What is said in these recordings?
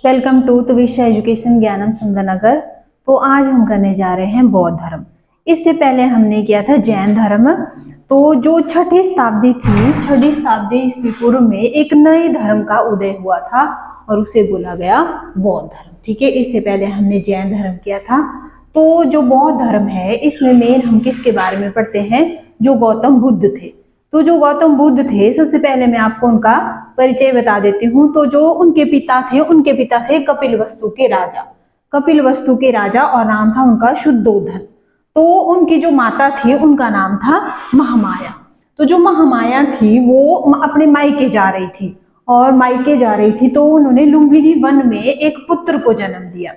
Welcome to तुविशा education ज्ञानम सुंदरनगर। तो आज हम करने जा रहे हैं बौद्ध धर्म। इससे पहले हमने किया था जैन धर्म। तो जो छठी शताब्दी थी, छठी शताब्दी ईस्वी पूर्व में एक नए धर्म का उदय हुआ था और उसे बोला गया बौद्ध धर्म। ठीक है, इससे पहले हमने जैन धर्म किया था। तो जो बौद्ध धर्म है इसमें मेन हम किसके बारे में पढ़ते हैं? जो गौतम बुद्ध थे। तो जो गौतम बुद्ध थे, सबसे पहले मैं आपको उनका परिचय बता देती हूँ। तो जो उनके पिता थे कपिलवस्तु के राजा। कपिलवस्तु के राजा और नाम था उनका शुद्धोधन। तो उनकी जो माता थी उनका नाम था महामाया। तो जो महामाया थी वो अपने मायके जा रही थी और मायके जा रही थी तो उन्होंने लुम्बिनी वन में एक पुत्र को जन्म दिया।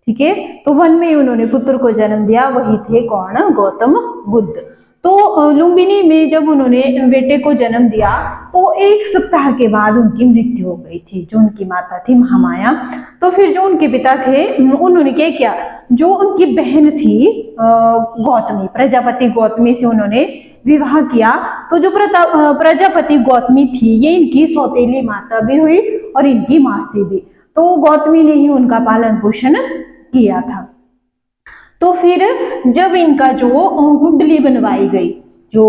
ठीक है, तो वन में उन्होंने पुत्र को जन्म दिया, वही थे कौन? गौतम बुद्ध। तो लुम्बिनी में जब उन्होंने बेटे को जन्म दिया तो एक सप्ताह के बाद उनकी मृत्यु हो गई थी, जो उनकी माता थी महामाया। तो फिर जो उनके पिता थे उन्होंने क्या किया, जो उनकी बहन थी गौतमी, प्रजापति गौतमी से उन्होंने विवाह किया। तो जो प्रजापति गौतमी थी ये इनकी सौतेली माता भी हुई और इनकी मासी भी। तो गौतमी ने ही उनका पालन पोषण किया था। तो फिर जब इनका जो कुंडली बनवाई गई, जो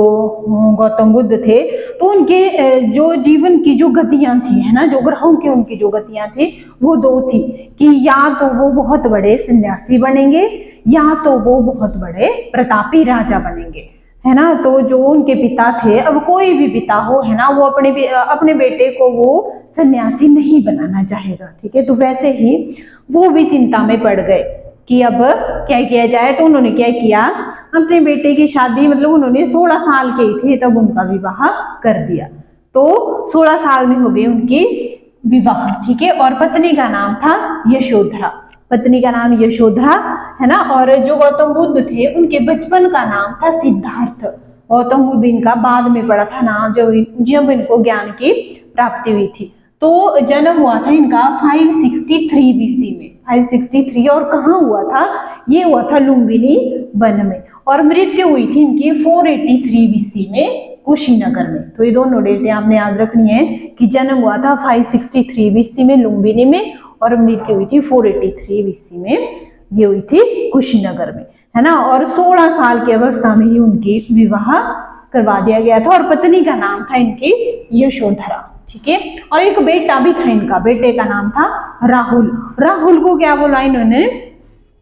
गौतम बुद्ध थे, तो उनके जो जीवन की जो गतियां थी, है ना, जो ग्रहों की उनकी जो गतियां थी वो दो थी कि या तो वो बहुत बड़े सन्यासी बनेंगे या तो वो बहुत बड़े प्रतापी राजा बनेंगे, है ना। तो जो उनके पिता थे, अब कोई भी पिता हो, है ना, वो अपने बेटे को वो सन्यासी नहीं बनाना चाहेगा। ठीक है, तो वैसे ही वो भी चिंता में पड़ गए कि अब क्या किया जाए। तो उन्होंने क्या किया, अपने बेटे की शादी, मतलब उन्होंने 16 साल के ही थे तब उनका विवाह कर दिया। तो 16 साल में हो गई उनकी विवाह। ठीक है, और पत्नी का नाम था यशोधरा। पत्नी का नाम यशोधरा, है ना। और जो गौतम बुद्ध थे उनके बचपन का नाम था सिद्धार्थ। गौतम बुद्ध इनका बाद में पड़ा था नाम, जब इनको ज्ञान की प्राप्ति हुई थी। तो जन्म हुआ था इनका 563 बीसी में, 563। और कहाँ हुआ था? ये हुआ था लुम्बिनी वन में। और मृत्यु हुई थी इनकी 483 बीसी में कुशीनगर में। तो ये दोनों डेटें आपने याद रखनी है कि जन्म हुआ था 563 बीसी में लुम्बिनी में और मृत्यु हुई थी 483 बीसी में, ये हुई थी कुशीनगर में, है ना। और 16 साल की अवस्था में ही उनकी विवाह करवा दिया गया था और पत्नी का नाम था इनकी यशोधरा। ठीक है, और एक बेटा भी था इनका, बेटे का नाम था राहुल। राहुल को क्या बोला इन्होंने?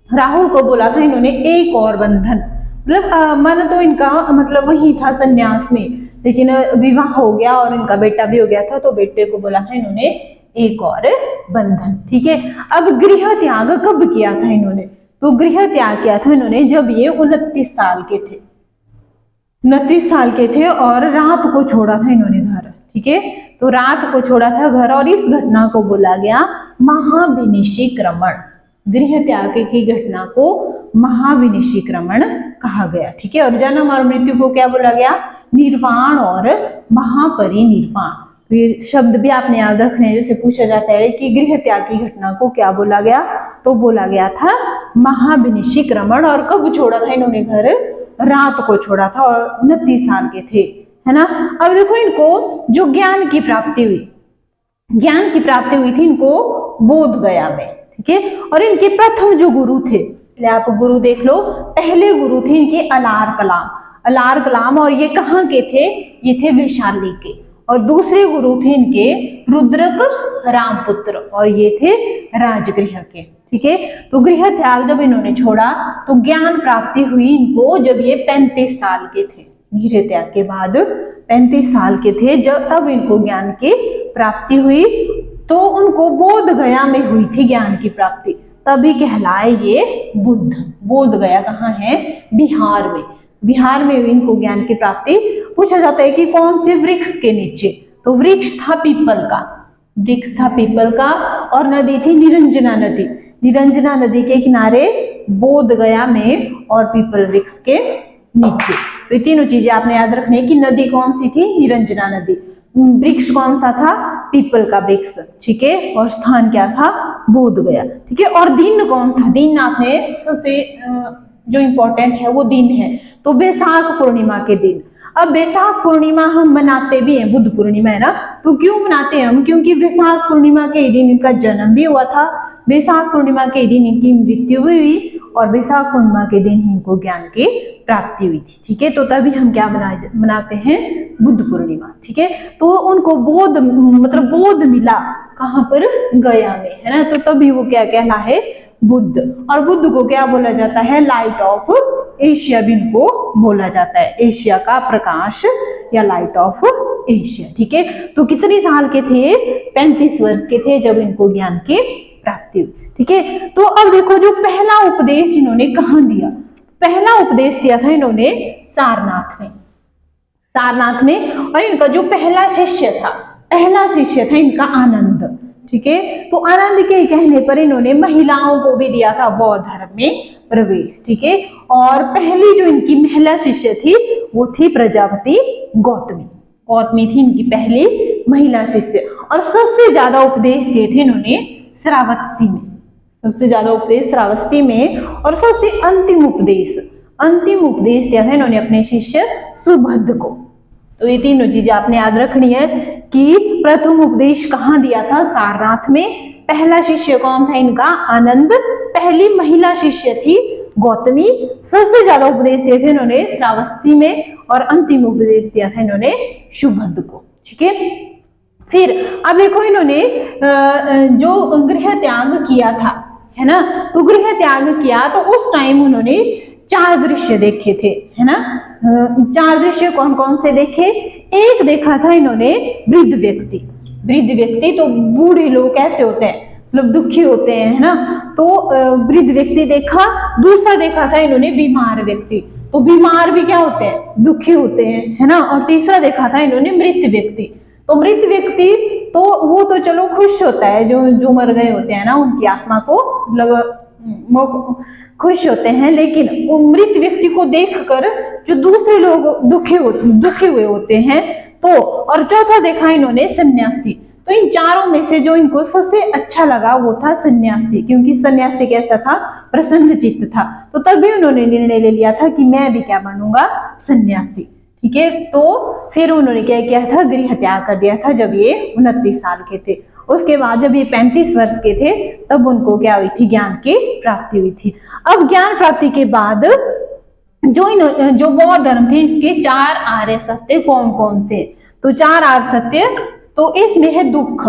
राहुल को बोला था इन्होंने एक और बंधन। मतलब मन तो इनका मतलब वही था संन्यास में, लेकिन विवाह हो गया और इनका बेटा भी हो गया था, तो बेटे को बोला था इन्होंने एक और बंधन। ठीक है, अब गृह त्याग कब किया था इन्होंने? तो गृह त्याग किया था इन्होंने जब ये 29 साल के थे। 29 साल के थे और रात को छोड़ा था इन्होंने घर। ठीक है, तो रात को छोड़ा था घर और इस घटना को बोला गया महाविनिशीक्रमण। गृह त्याग की घटना को महाविनिशीक्रमण कहा गया। ठीक है, और जन्म और मृत्यु को क्या बोला गया? निर्वाण और महापरिनिर्वाण। तो ये शब्द भी आपने याद रखने हैं। जैसे पूछा जाता है कि गृह त्याग की घटना को क्या बोला गया, तो बोला गया था महाविनिशीक्रमण। और कब छोड़ा था इन्होंने घर? रात को छोड़ा था और 29 साल के थे, है ना। अब देखो इनको जो ज्ञान की प्राप्ति हुई, ज्ञान की प्राप्ति हुई थी इनको बोध गया में। ठीक है, और इनके प्रथम जो गुरु थे, आप गुरु देख लो, पहले गुरु थे इनके अलार कलाम। अलार कलाम, और ये कहाँ के थे? ये थे वैशाली के। और दूसरे गुरु थे इनके रुद्रक रामपुत्र, और ये थे राजगृह के। ठीक है, तो गृह त्याग जब इन्होंने छोड़ा तो ज्ञान प्राप्ति हुई इनको जब ये 35 साल के थे। गृह त्याग के बाद 35 साल के थे जब तब इनको ज्ञान की प्राप्ति हुई। तो उनको बोध गया में हुई थी ज्ञान की प्राप्ति, तभी कहलाए ये बुद्ध। बोध गया कहाँ है? बिहार में। बिहार में हुई इनको ज्ञान की प्राप्ति। पूछा जाता है कि कौन से वृक्ष के नीचे? तो वृक्ष था पीपल का, वृक्ष था पीपल का, और नदी थी निरंजना नदी। निरंजना नदी के किनारे, बोध गया में और पीपल वृक्ष के नीचे। तो ये तीनों चीजें आपने याद रखनी है कि नदी कौन सी थी? निरंजना नदी। वृक्ष कौन सा था? पीपल का वृक्ष। ठीक है, और स्थान क्या था? बोध गया। ठीक है, और दिन कौन था? दिन आपने सबसे जो इम्पोर्टेंट है वो दिन है, तो वैशाख पूर्णिमा के दिन। अब वैशाख पूर्णिमा हम मनाते भी हैं, बुद्ध पूर्णिमा, है ना। तो क्यों मनाते हैं हम? क्योंकि वैशाख पूर्णिमा के दिन इनका जन्म भी हुआ था। वैशाख पूर्णिमा के दिन इनकी मृत्यु भी हुई और वैशाख पूर्णिमा के दिन इनको ज्ञान की प्राप्ति हुई थी। ठीक है, तो तभी हम क्या मनाते हैं, बुद्ध पूर्णिमा। ठीक है, तो उनको बोध मिला कहाँ पर, गया में, है ना, तो तभी वो क्या कहला है, बुद्ध। और बुद्ध को क्या बोला जाता है, लाइट ऑफ एशिया भी इनको बोला जाता है, एशिया का प्रकाश या लाइट ऑफ एशिया। ठीक है, तो कितने साल के थे, 35 वर्ष के थे जब इनको ज्ञान की प्राप्ति हुई। ठीक है, तो अब देखो जो पहला उपदेश इन्होंने कहाँ दिया, पहला उपदेश दिया था इन्होंने सारनाथ में, सारनाथ में। और इनका जो पहला शिष्य था इनका आनंद। ठीक है, तो आनंद के कहने पर इन्होंने महिलाओं को भी दिया था बौद्ध धर्म में प्रवेश। ठीक है, और पहली जो इनकी महिला शिष्य थी वो थी प्रजापति गौतमी थी इनकी पहली महिला शिष्य। और सबसे ज्यादा उपदेश दिए थे इन्होंने श्रावस्ती में, सबसे ज्यादा उपदेश श्रावस्ती में। और सबसे अंतिम उपदेश दिया था इन्होंने अपने शिष्य सुभद्र को। तो ये तीनों चीजें आपने याद रखनी है कि प्रथम उपदेश कहाँ दिया था, सारनाथ में। पहला शिष्य कौन था इनका, आनंद। पहली महिला शिष्य थी गौतमी। सबसे ज्यादा उपदेश दिए थे इन्होंने श्रावस्ती में और अंतिम उपदेश दिया था इन्होंने सुभद्र को। ठीक है, फिर अब देखो इन्होंने जो गृह त्याग किया था, है ना, तो गृह त्याग किया तो उस टाइम उन्होंने 4 दृश्य देखे थे, है ना। 4 दृश्य कौन कौन से देखे, एक देखा था इन्होंने वृद्ध व्यक्ति। तो बूढ़े लोग कैसे होते हैं, मतलब दुखी होते हैं, है ना, तो वृद्ध व्यक्ति देखा। दूसरा देखा था इन्होंने बीमार व्यक्ति, तो बीमार भी क्या होते हैं, दुखी होते हैं, है ना। और तीसरा देखा था इन्होंने मृत व्यक्ति, तो मृत व्यक्ति तो वो तो चलो खुश होता है, जो मर गए होते हैं ना, उनकी आत्मा को मतलब खुश होते हैं। लेकिन मृत व्यक्ति को देखकर जो दूसरे लोग दुखी हुए होते हैं। तो और चौथा देखा इन्होंने सन्यासी। तो इन चारों में से जो इनको सबसे अच्छा लगा वो था सन्यासी, क्योंकि सन्यासी कैसा था, प्रसन्न चित्त था। तो तभी उन्होंने निर्णय ले लिया था कि मैं भी क्या बनूंगा, सन्यासी। ठीक है, तो फिर उन्होंने क्या किया था, गृह त्याग कर दिया था जब ये 29 साल के थे। उसके बाद जब ये 35 वर्ष के थे तब उनको क्या हुई थी, ज्ञान की प्राप्ति हुई थी। अब ज्ञान प्राप्ति के बाद जो बौद्ध धर्म थे इसके 4 आर्य सत्य कौन कौन से, तो 4 आर्य सत्य, तो इसमें है दुख,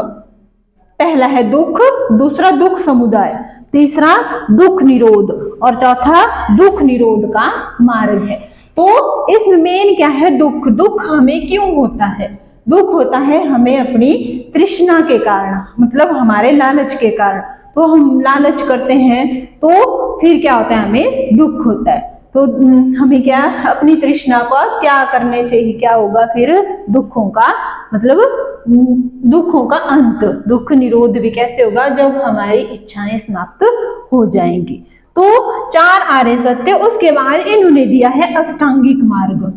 पहला है दुख, दूसरा दुख समुदाय, तीसरा दुख निरोध और चौथा दुख निरोध का मार्ग है। तो इसमें मेन क्या है, दुख हमें क्यों होता है, दुख होता है हमें अपनी तृष्णा के कारण, मतलब हमारे लालच के कारण। तो हम लालच करते हैं तो फिर क्या होता है, हमें दुख होता है। तो हमें क्या, अपनी तृष्णा को त्याग करने से ही क्या होगा, फिर दुखों का मतलब दुखों का अंत, दुख निरोध भी कैसे होगा, जब हमारी इच्छाएं समाप्त हो जाएंगी। तो 4 आर्य सत्य। उसके बाद इन्होंने दिया है अष्टांगिक मार्ग।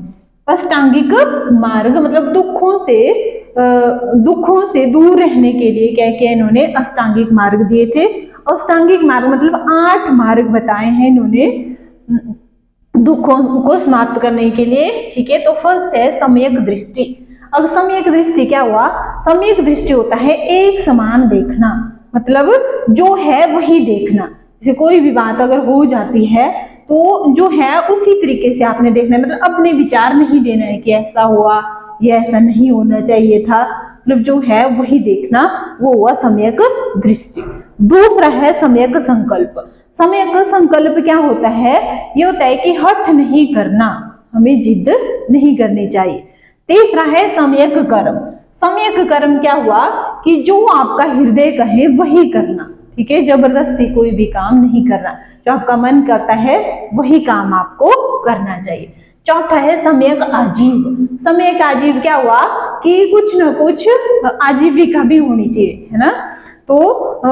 अष्टांगिक मार्ग मतलब दुखों से दूर रहने के लिए क्या किया इन्होंने, अष्टांगिक मार्ग दिए थे। अष्टांगिक मार्ग मतलब 8 मार्ग बताए हैं इन्होंने दुखों को समाप्त करने के लिए। ठीक है, तो फर्स्ट है सम्यक दृष्टि। अब सम्यक दृष्टि क्या हुआ, सम्यक दृष्टि होता है एक समान देखना, मतलब जो है वही देखना। जैसे कोई भी बात अगर हो जाती है तो जो है उसी तरीके से आपने देखना है, मतलब अपने विचार नहीं देना है कि ऐसा हुआ या ऐसा नहीं होना चाहिए था, मतलब जो है वही देखना, वो हुआ सम्यक दृष्टि। दूसरा है सम्यक संकल्प। सम्यक संकल्प क्या होता है, ये होता है कि हठ नहीं करना, हमें जिद नहीं करनी चाहिए। तीसरा है सम्यक कर्म। सम्यक कर्म क्या हुआ कि जो आपका हृदय कहे वही करना। ठीक है, जबरदस्ती कोई भी काम नहीं करना, जो आपका मन करता है वही काम आपको करना चाहिए। चौथा है सम्यक आजीव। सम्यक आजीव क्या हुआ कि कुछ न कुछ आजीविका भी होनी चाहिए, है ना, तो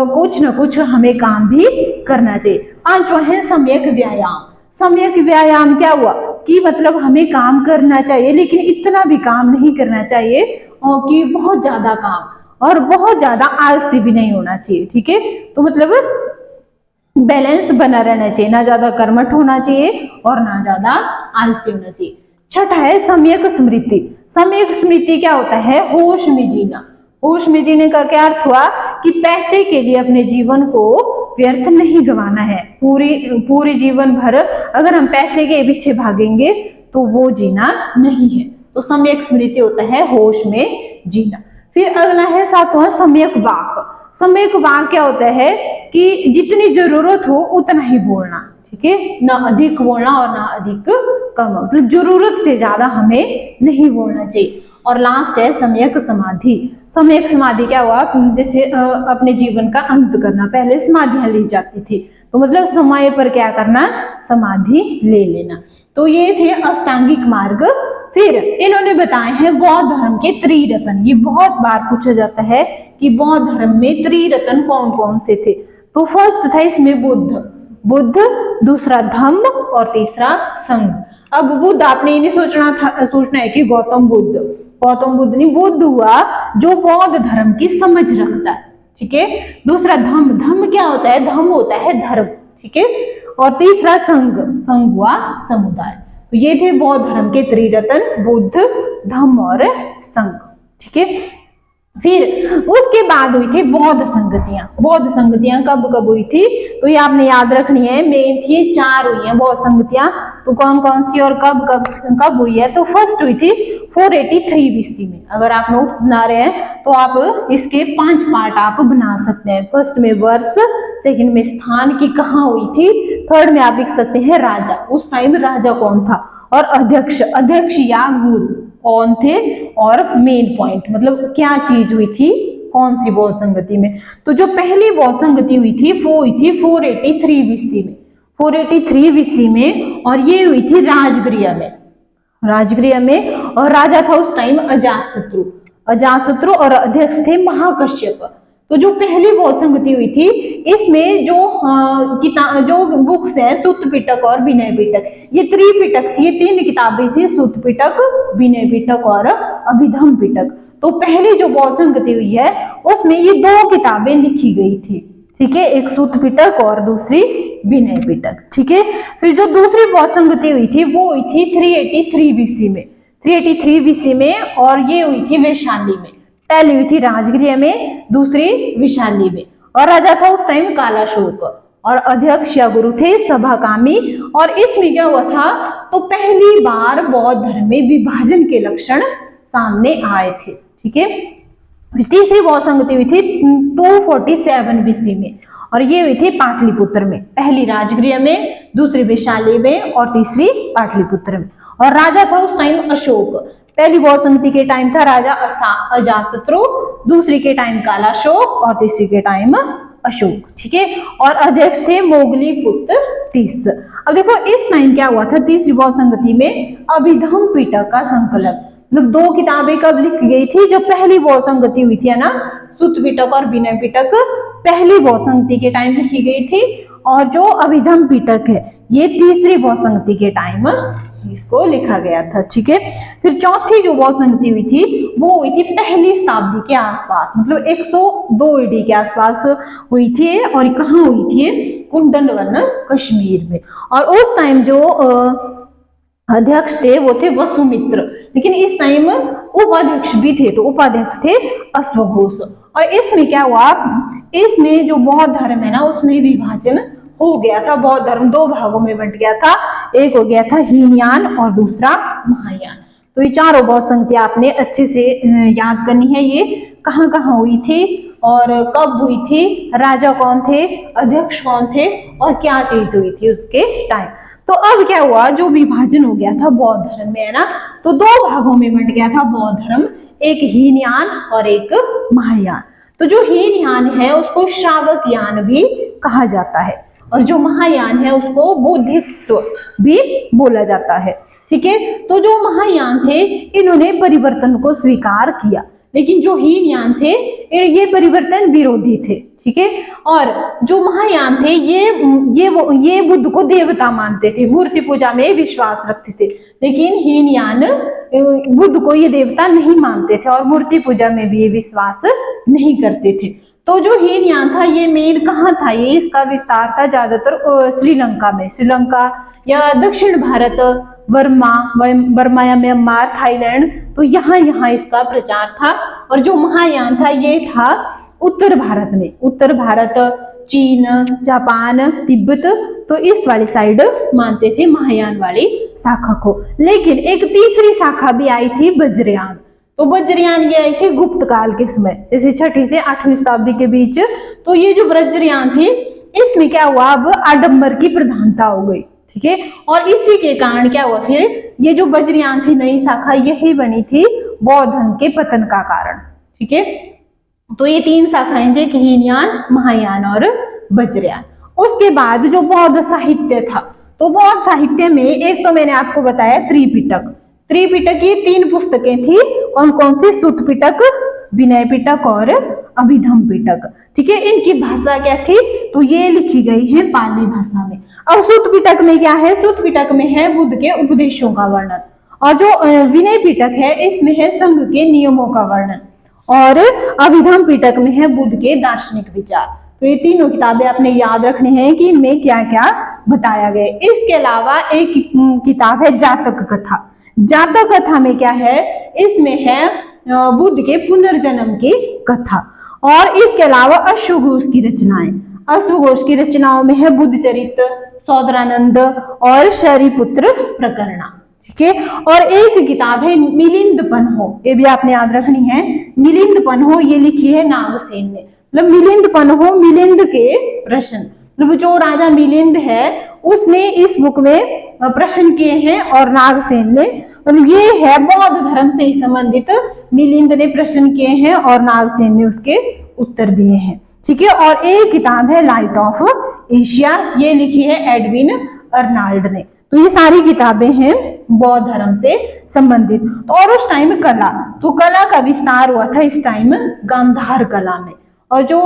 कुछ न कुछ हमें काम भी करना चाहिए। पांचवा है सम्यक व्यायाम। सम्यक व्यायाम क्या हुआ कि मतलब हमें काम करना चाहिए लेकिन इतना भी काम नहीं करना चाहिए कि बहुत ज्यादा काम और बहुत ज्यादा आलसी भी नहीं होना चाहिए। ठीक है, तो मतलब बैलेंस बना रहना चाहिए, ना ज्यादा कर्मठ होना चाहिए और ना ज्यादा आलसी होना चाहिए। छठा है सम्यक स्मृति। सम्यक स्मृति क्या होता है, होश में जीना। होश में जीने का क्या अर्थ हुआ कि पैसे के लिए अपने जीवन को व्यर्थ नहीं गंवाना है। पूरी जीवन भर अगर हम पैसे के पीछे भागेंगे तो वो जीना नहीं है। तो सम्यक स्मृति होता है होश में जीना। फिर अगला है सातवां सम्यक वाक। सम्यक वाक क्या होता है कि जितनी जरूरत हो उतना ही बोलना, ठीक है, ना अधिक बोलना और ना अधिक कम, मतलब जरूरत से ज्यादा हमें नहीं बोलना चाहिए। और लास्ट है सम्यक समाधि। सम्यक समाधि क्या हुआ, जैसे अपने जीवन का अंत करना। पहले समाधियां ली जाती थी, तो मतलब समय पर क्या करना, समाधि ले लेना। तो ये थे अष्टांगिक मार्ग। फिर इन्होंने बताए हैं बौद्ध धर्म के त्रिरत्न। ये बहुत बार पूछा जाता है कि बौद्ध धर्म में त्रिरत्न कौन कौन से थे। तो फर्स्ट था इसमें बुद्ध, दूसरा धम्म और तीसरा संघ। अब बुद्ध आपने ये नहीं सोचना है कि गौतम बुद्ध नहीं, बुद्ध हुआ जो बौद्ध धर्म की समझ रखता है, ठीक है। दूसरा धम्म क्या होता है, धम्म होता है धर्म, ठीक है। और तीसरा संघ हुआ समुदाय। तो ये थे बौद्ध धर्म के त्रिरत्न, बुद्ध, धम्म और संघ, ठीक है। फिर उसके बाद हुई थी बौद्ध संगतियां कब हुई थी, तो ये आपने याद रखनी है। मेन थी 4 हुई है बौद्ध संगतियां। तो कौन कौन सी और कब हुई है, तो फर्स्ट हुई थी 483 BC में। अगर आप नोट बना रहे हैं तो आप इसके 5 पार्ट आप बना सकते हैं। फर्स्ट में वर्ष, सेकंड में स्थान की कहाँ हुई थी, थर्ड में आप लिख सकते हैं राजा, उस टाइम राजा कौन था, और अध्यक्ष या गुरु कौन थे, और मेन पॉइंट मतलब क्या चीज हुई थी कौन सी बौद्ध संगति में। तो जो पहली बौद्ध संगति हुई थी वो हुई थी 483 BC में, 483 BC में, और ये हुई थी राजगृह में। और राजा था उस टाइम अजातशत्रु और अध्यक्ष थे महाकश्यप। तो जो पहली बौद्ध संगति हुई थी इसमें जो बुक्स है सुत्त पिटक और विनय पिटक, ये त्रिपिटक थी, ये 3 किताबें थी, सुत्त पिटक, विनय पिटक और अभिधम्म पिटक। तो पहली जो बौद्ध संगति हुई है उसमें ये 2 किताबें लिखी गई थी, ठीक है, एक सुत्त पिटक और दूसरी विनय पिटक, ठीक है। फिर जो दूसरी बौद्ध संगति हुई थी वो हुई थी 383 BC में, और ये हुई थी वैशाली में। पहली हुई थी राजगृह में, दूसरी विशाली में, और राजा था उस टाइम कालाशोक, और अध्यक्ष या गुरु थे सभाकामी। और इसमें क्या हुआ था, तो पहली बार बौद्ध धर्म में विभाजन के लक्षण सामने आए थे, ठीक है। तीसरी बौद्ध संगति हुई थी 247 BC में, और ये हुई थी पाटलिपुत्र में। पहली राजगृह में, दूसरी वैशाली में और तीसरी पाटलिपुत्र में। और राजा था उस टाइम अशोक। पहली बौद्ध संगति के टाइम था राजा अजातशत्रु, दूसरी के टाइम कालाशोक और तीसरी के टाइम अशोक, ठीक है। और अध्यक्ष थे मोगली पुत्र तीस। अब देखो इस टाइम क्या हुआ था तीसरी बौद्ध संगति में, अभिधम्म पिटक का संकलन, मतलब 2 किताबें कब लिखी गई थी, जब पहली बौद्ध संगति हुई थी, है ना, सुत्त पिटक और विनय पिटक पहली बौद्ध संगति के टाइम लिखी गई थी, और जो अभिधम्म पिटक है ये तीसरी बौद्ध संगति के टाइम इसको लिखा गया था, ठीक है। फिर चौथी जो बौद्ध संगति हुई थी वो हुई थी पहली शताब्दी के आसपास, मतलब 102 AD के आसपास हुई थी, और कहाँ हुई थी, कुंदनवन कश्मीर में। और उस टाइम जो अध्यक्ष थे वो थे वसुमित्र, लेकिन इस टाइम उपाध्यक्ष भी थे, तो उपाध्यक्ष थे अश्वघोष। और इसमें क्या हुआ, इसमें जो बौद्ध धर्म है ना उसमें विभाजन हो गया था, बौद्ध धर्म 2 भागों में बंट गया था, एक हो गया था हीनयान और दूसरा महायान। तो ये चारों बौद्ध संगति आपने अच्छे से याद करनी है, ये कहाँ कहाँ हुई थी और कब हुई थी, राजा कौन थे, अध्यक्ष कौन थे, और क्या चीज हुई थी उसके टाइम। तो अब क्या हुआ, जो विभाजन हो गया था बौद्ध धर्म में, है ना, तो 2 भागों में बंट गया था बौद्ध धर्म, एक हीनयान और एक महायान। तो जो हीनयान है उसको श्रावक यान भी कहा जाता है, और जो महायान है उसको बोधित्व भी बोला जाता है, ठीक है। तो जो महायान थे इन्होंने परिवर्तन को स्वीकार किया, लेकिन जो हीनयान थे ये परिवर्तन विरोधी थे, ठीक है। और जो महायान थे ये बुद्ध को देवता मानते थे, मूर्ति पूजा में विश्वास रखते थे, लेकिन हीनयान बुद्ध को ये देवता नहीं मानते थे और मूर्ति पूजा में भी ये विश्वास नहीं करते थे। तो जो हीनयान था ये मेन कहाँ था, ये इसका विस्तार था ज्यादातर श्रीलंका में, श्रीलंका या दक्षिण भारत, बर्मा या म्यांमार, थाईलैंड, तो यहाँ इसका प्रचार था। और जो महायान था ये था उत्तर भारत में, उत्तर भारत, चीन, जापान, तिब्बत, तो इस वाली साइड मानते थे महायान वाली शाखा को। लेकिन एक तीसरी शाखा भी आई थी, वज्रयान। तो वज्रयान ये आई थी गुप्त काल के समय, जैसे 6वीं से 8वीं शताब्दी के बीच। तो ये जो वज्रयान थी, इसमें क्या हुआ, अब आडंबर की प्रधानता हो गई, ठीक है। और इसी के कारण क्या हुआ, फिर ये जो वज्रयान थी नई शाखा, यही बनी थी बौद्ध धर्म के पतन का कारण, ठीक है। तो ये 3 शाखाएं थी, हीनयान, महायान और वज्रयान। उसके बाद जो बौद्ध साहित्य था, तो बौद्ध साहित्य में एक तो मैंने आपको बताया त्रिपिटक। त्रिपिटक की 3 पुस्तकें थी, कौन कौन सी, सुत्त पिटक, विनय पिटक और अभिधम पिटक, ठीक है। इनकी भाषा क्या थी, तो ये लिखी गई है पाली भाषा में। अब सुत्त पिटक में क्या है, सुत्त पिटक में है बुद्ध के उपदेशों का वर्णन, और जो विनय पिटक है इसमें है संघ के नियमों का वर्णन, और अभिधम पिटक में है बुद्ध के दार्शनिक विचार। तो ये तीनों किताबें आपने याद रखनी है कि इनमें क्या क्या बताया गया। इसके अलावा एक किताब है जातक कथा। जातक कथा में क्या है, इसमें है बुद्ध के पुनर्जन्म की कथा। और इसके अलावा अश्वघोष की रचनाएं, अश्वघोष की रचनाओं में है बुद्ध चरित्र, सौदरानंद और शरीपुत्र प्रकरणा, ठीक है। और एक किताब है मिलिंद पन्हो, ये भी आपने याद रखनी है। मिलिंद पन्हो ये लिखी है नागसेन ने। मतलब मिलिंद पन्हो, मिलिंद के प्रश्न, मतलब जो राजा मिलिंद है उसने इस बुक में प्रश्न किए हैं, और नागसेन ने, मतलब ये है बौद्ध धर्म से संबंधित, मिलिंद ने प्रश्न किए हैं और नागसेन ने उसके उत्तर दिए हैं, ठीक है। और एक किताब है लाइट ऑफ एशिया, ये लिखी है एडविन अर्नाल्ड ने। तो ये सारी किताबें हैं बौद्ध धर्म से संबंधित। तो और उस टाइम कला, तो कला का विस्तार हुआ था इस टाइम गांधार कला में। और जो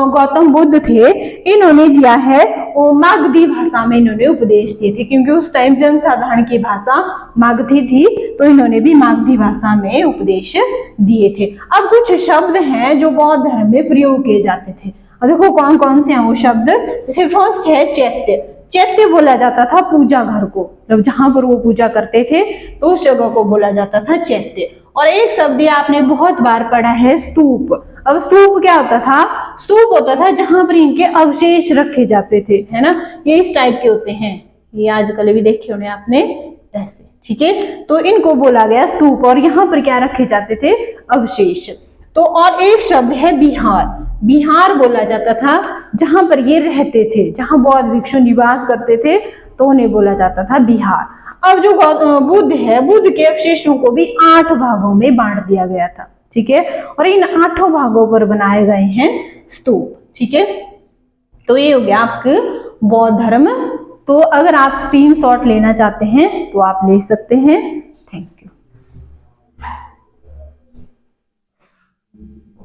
गौतम बुद्ध थे, इन्होंने दिया है मागधी भाषा में इन्होंने उपदेश दिए थे, क्योंकि उस टाइम जनसाधारण की भाषा मागधी थी, तो इन्होंने भी मागधी भाषा में उपदेश दिए थे। अब कुछ शब्द हैं जो बौद्ध धर्म में प्रयोग किए जाते थे, और देखो कौन कौन से हैं वो शब्द। जैसे फर्स्ट है चैत्य। चैत्य बोला जाता था पूजा घर को, जब जहां पर वो पूजा करते थे तो उस जगह को बोला जाता था चैत्य। और एक शब्द आपने बहुत बार पढ़ा है, स्तूप। अब स्तूप क्या होता था, स्तूप होता था जहां पर इनके अवशेष रखे जाते थे, है ना। ये इस टाइप के होते हैं, ये आजकल भी देखे होंगे आपने ऐसे, ठीक है। तो इनको बोला गया स्तूप, और यहाँ पर क्या रखे जाते थे, अवशेष। तो और एक शब्द है बिहार। बिहार बोला जाता था जहां पर ये रहते थे, जहां बौद्ध भिक्षु निवास करते थे, तो उन्हें बोला जाता था बिहार। अब जो बुद्ध है, बुद्ध के अवशेषों को भी 8 भागों में बांट दिया गया था, ठीक है। और इन 8 भागों पर बनाए गए हैं स्तूप, ठीक है। तो ये हो गया आपके बौद्ध धर्म। तो अगर आप स्क्रीनशॉट लेना चाहते हैं तो आप ले सकते हैं।